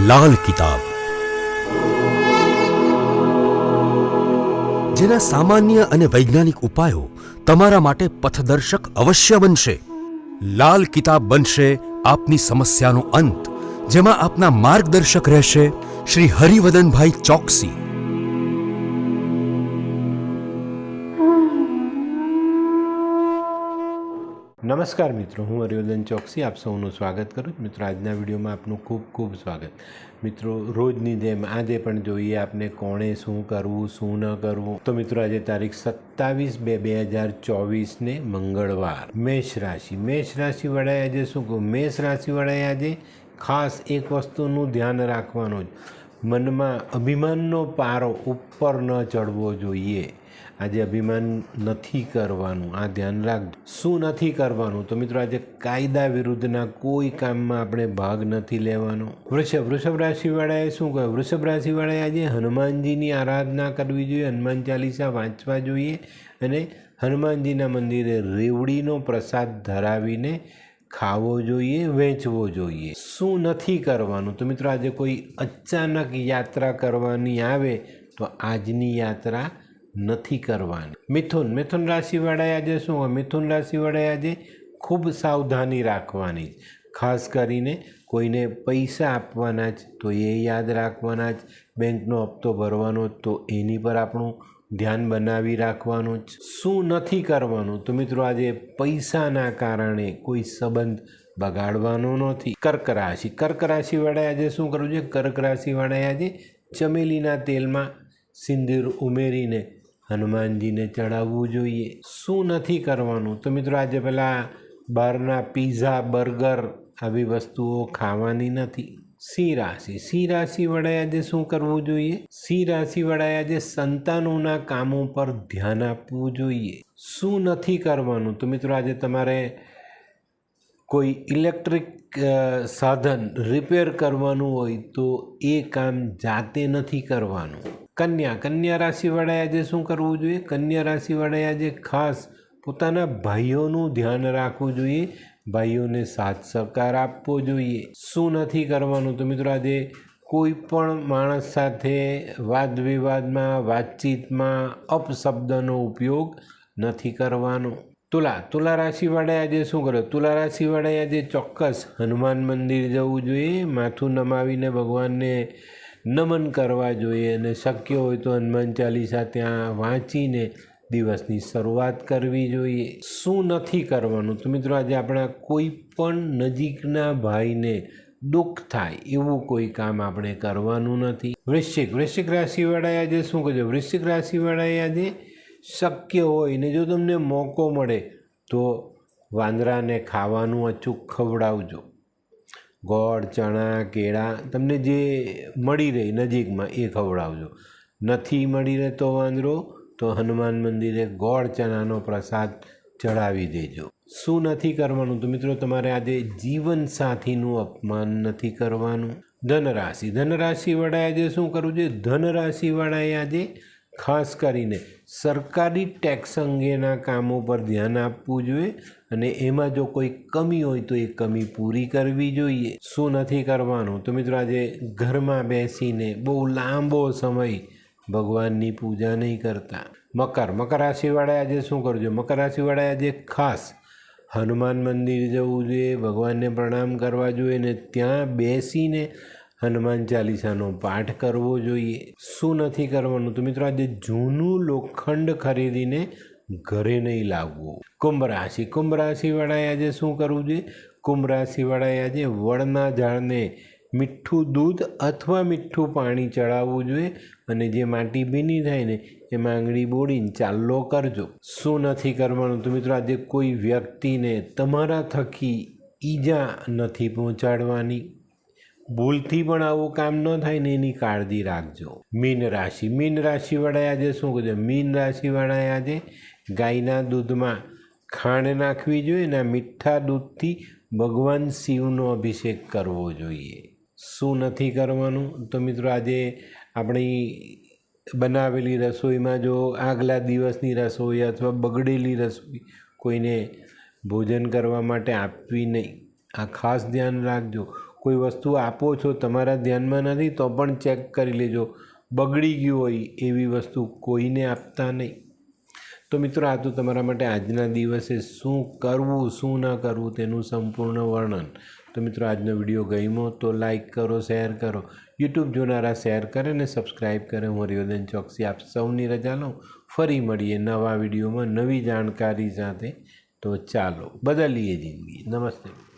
લાલ કિતાબ, જેના સામાન્ય અને વૈજ્ઞાનિક ઉપાયો તમારા માટે પથદર્શક અવશ્ય બનશે. લાલ કિતાબ બનશે આપની સમસ્યાનો અંત, જેમાં આપના માર્ગદર્શક રહેશે શ્રી હરિવદનભાઈ ચોકસી. નમસ્કાર મિત્રો, હું હરિવર્ધન ચોકસી આપ સૌનું સ્વાગત કરું છું. મિત્રો, આજના વિડીયોમાં આપનું ખૂબ ખૂબ સ્વાગત. મિત્રો, રોજની જેમ આજે પણ જોઈએ આપને કોણે શું કરવું શું ન કરવું. તો મિત્રો, આજે તારીખ 27/2/2024 મંગળવાર. મેષ રાશિવાળાએ આજે શું કહું? મેષ રાશિવાળાએ આજે ખાસ એક વસ્તુનું ધ્યાન રાખવાનું જ, મનમાં અભિમાનનો પારો ઉપર ન ચડવો જોઈએ. આજે અભિમાન નથી કરવાનું, આ ધ્યાન રાખજો. શું નથી કરવાનું? તો મિત્રો, આજે કાયદા વિરુદ્ધના કોઈ કામમાં આપણે ભાગ નથી લેવાનો. વૃષભ રાશિવાળાએ શું કહ્યું? વૃષભ રાશિવાળાએ આજે હનુમાનજીની આરાધના કરવી જોઈએ, હનુમાન ચાલીસા વાંચવા જોઈએ અને હનુમાનજીના મંદિરે રેવડીનો પ્રસાદ ધરાવીને ખાવો જોઈએ, વેચવો જોઈએ. શું નથી કરવાનું? તો મિત્રો, આજે કોઈ અચાનક યાત્રા કરવાની આવે તો આજની યાત્રા નથી કરવાની. મિથુન રાશિવાળાએ આજે શું હોય? મિથુન રાશિવાળાએ આજે ખૂબ સાવધાની રાખવાની. ખાસ કરીને કોઈને પૈસા આપવાના જ તો એ યાદ રાખવાના જ, બેંકનો હપ્તો ભરવાનો તો એની પર આપણું ધ્યાન બનાવી રાખવાનું જ. શું નથી કરવાનું? તો મિત્રો, આજે પૈસાના કારણે કોઈ સંબંધ બગાડવાનો નથી. કર્ક રાશિવાળાએ આજે શું કરવું જોઈએ? કર્ક રાશિવાળાએ આજે ચમેલીના તેલમાં સિંદૂર ઉમેરીને હનુમાનજીને ચડાવવું જોઈએ. શું નથી કરવાનું? તો મિત્રો, આજે પેલા બહારના પીઝા, બર્ગર આવી વસ્તુઓ ખાવાની નથી. સિંહ રાશિવાળાએ આજે શું કરવું જોઈએ? સિંહ રાશિવાળાએ આજે સંતાનોના કામો પર ધ્યાન આપવું જોઈએ. શું નથી કરવાનું? તો મિત્રો, આજે તમારે કોઈ ઇલેક્ટ્રિક સાધન રિપેર કરવાનું હોય તો એ કામ જાતે નથી કરવાનું. કન્યા રાશિવાળાએ આજે શું કરવું જોઈએ? કન્યા રાશિવાળાએ આજે ખાસ પોતાના ભાઈઓનું ધ્યાન રાખવું જોઈએ, ભાઈઓને સાથ સહકાર આપવો જોઈએ. શું નથી કરવાનું? તો મિત્રો, આજે કોઈ પણ માણસ સાથે વાદ વિવાદમાં, વાતચીતમાં અપશબ્દનો ઉપયોગ નથી કરવાનો. તુલા રાશિવાળાએ આજે શું કર્યું? તુલા રાશિવાળાએ આજે ચોક્કસ હનુમાન મંદિર જવું જોઈએ, માથું નમાવીને ભગવાનને નમન કરવા જોઈએ અને શક્ય હોય તો હનુમાન ચાલીસા ત્યાં વાંચીને દિવસની શરૂઆત કરવી જોઈએ. શું નથી કરવાનું? તો મિત્રો, આજે આપણા કોઈ પણ નજીકના ભાઈને દુઃખ થાય એવું કોઈ કામ આપણે કરવાનું નથી. વૃશ્ચિક રાશિવાળાએ આજે શું કરજો? વૃશ્ચિક રાશિવાળાએ આજે શક્ય હોય ને જો તમને મોકો મળે તો વાંદરાને ખાવાનું અચૂક ખવડાવજો. ગોળ, ચણા, કેળા તમને જે મળી રહે નજીકમાં એ ખવડાવજો. નથી મળી રહેતો વાંદરો તો હનુમાન મંદિરે ગોળ ચણાનો પ્રસાદ ચડાવી દેજો. શું નથી કરવાનું? તો મિત્રો, તમારે આજે જીવનસાથીનું અપમાન નથી કરવાનું. ધનરાશિવાળાએ આજે શું કરવું જોઈએ? ધનરાશિવાળાએ આજે ખાસ કરીને સરકારી ટેક્સ અંગેના કામો પર ધ્યાન આપવું જોઈએ અને એમાં જો કોઈ કમી હોય તો એ કમી પૂરી કરવી જોઈએ. શું નથી કરવાનું? તો મિત્રો, આજે ઘરમાં બેસીને બહુ લાંબો સમય ભગવાનની પૂજા નહીં કરતા. મકર રાશિવાળાએ આજે શું કરવું જોઈએ? મકર રાશિવાળાએ આજે ખાસ હનુમાન મંદિર જવું જોઈએ, ભગવાનને પ્રણામ કરવા જોઈએ અને ત્યાં બેસીને હનુમાન ચાલીસાનો પાઠ કરવો જોઈએ. શું નથી કરવાનું? તો મિત્રો, આજે જૂનું લોખંડ ખરીદીને ઘરે નહીં લાવવું. કુંભ રાશિવાળાએ આજે શું કરવું જોઈએ? કુંભ રાશિવાળાએ આજે વડના ઝાડને મીઠું દૂધ અથવા મીઠું પાણી ચડાવવું જોઈએ અને જે માટી ભીની થાય ને એમાં આંગળી બોળીને ચાલ્લો કરજો. શું નથી કરવાનું? તો મિત્રો, આજે કોઈ વ્યક્તિને તમારા થકી ઈજા નથી પહોંચાડવાની. ભૂલથી પણ આવું કામ ન થાય ને એની કાળજી રાખજો. મીન રાશિવાળાએ આજે શું કરજો? મીન રાશિવાળાએ આજે ગાયના દૂધમાં ખાંડ નાખવી જોઈએ અને મીઠા દૂધથી ભગવાન શિવનો અભિષેક કરવો જોઈએ. શું નથી કરવાનું? તો મિત્રો, આજે આપણી બનાવેલી રસોઈમાં જો આગલા દિવસની રસોઈ અથવા બગડેલી રસોઈ કોઈને ભોજન કરવા માટે આપવી નહીં. આ ખાસ ધ્યાન રાખજો. કોઈ વસ્તુ આપો છો તમારા ધ્યાનમાં નથી તો પણ ચેક કરી લેજો. બગડી ગયું હોય એવી વસ્તુ કોઈને આપતા નહીં. તો મિત્રો, આ તો તમારા માટે આજના દિવસે શું કરવું શું ન કરવું તેનું સંપૂર્ણ વર્ણન. તો મિત્રો, આજનો વિડીયો ગમ્યો તો લાઈક કરો, શેર કરો. યુટ્યુબ જોનારા શેર કરે ને સબસ્ક્રાઈબ કરે. હું હરિવર્ધન ચોકસી આપ સૌની રજા લઉં. ફરી મળીએ નવા વિડીયોમાં નવી જાણકારી સાથે. તો ચાલો બદલીએ જિંદગી. નમસ્તે.